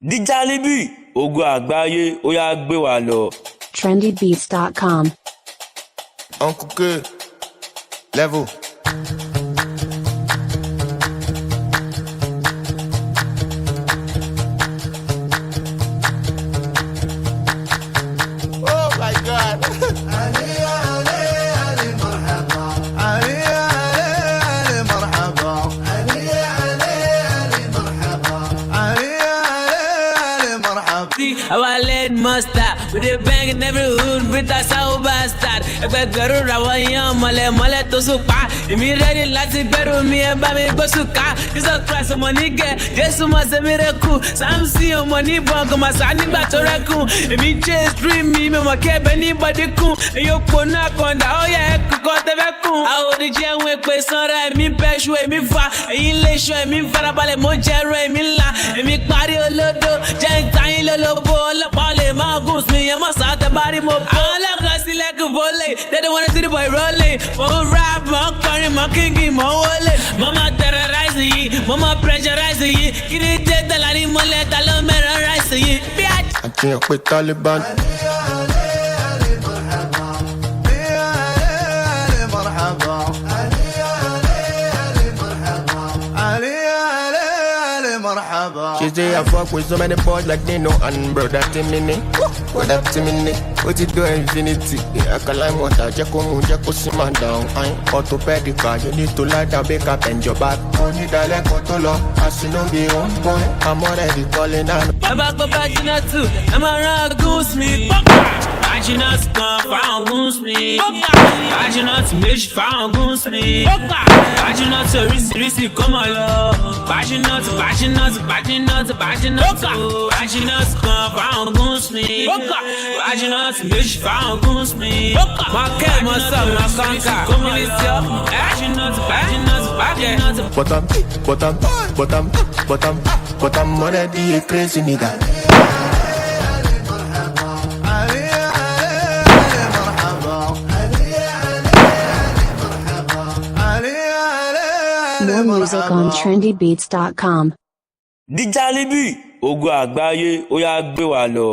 Dijalibi, ògo àgbáyé, ó yá gbé wa lọ. trendybeats.com. Uncle Good, level. Oh my God. Our late mustard with a bang in every hood with a sound bastard. Ẹgbẹgbẹ̀rún ràwọ̀ yan mọ̀lẹ́mọ̀lẹ́ tó sùpá. Èmi ready láti gbẹ́rù mi ẹ bá mi gbó sùká. Jesus Christ ọmọ nígẹ̀, Jésù mọ̀ ṣe miracle. Samson ọmọ níbọn kò máa sá nígbà tó rẹ́kùn. Èmi chase dream mi mọ̀ kí ẹbẹ̀ ní bọ́dí kún. Èyí òpó náà kọ̀ǹdà ó yẹ kókó tẹ́fẹ́ kún. Àwọn oníjẹ́ ń wé pé sanra èmi bẹ́ ṣu èmi fa. Èyí lè ṣọ èmi farabalẹ̀ mo jẹ́rọ èmi ńlá. Èmi parí olódo jẹ́ ìtayín lólobó. Ọlọ́pàá lè máa gùn sí ẹ mọ̀ sáà tẹ bá rí mo bọ́. Àwọn ọlọ́pàá sílẹ̀ kò bọ́lẹ̀, they don't wanna see the boy rolling. Mo ń rap, mo ń kọrin, mo ń kíngì, mo ń wọlé. Mo máa terrorize yìí, mo máa pressurize yìí. Kí ni dé tẹ̀lá ní mọ́lẹ̀ ta ló mẹ́ràn rice yìí? Àtìyàn pé Taliban. She say I fuck with so many boys like they know and brother Timini. Brother Timini, what you do infinity? I can lie more than Jacko Simon down. I'm orthopedic, you need to lie down, back up and your back. Only the leg to lock, as you know, be on point. I'm already calling out. Baba go Bajina too, I'm around goose me. Bajina come found goose me. Bajina to make found goose me. Bajina to risi come on yo. Bajina to come found goose me. Bajina to make found goose me. My cat, my son, my conquer. Come on yo. Bajina to But I'm already a crazy nigga. More music on trendybeats.com. Dijalibi, ògo àgbáyé, ó yá gbé wa lọ.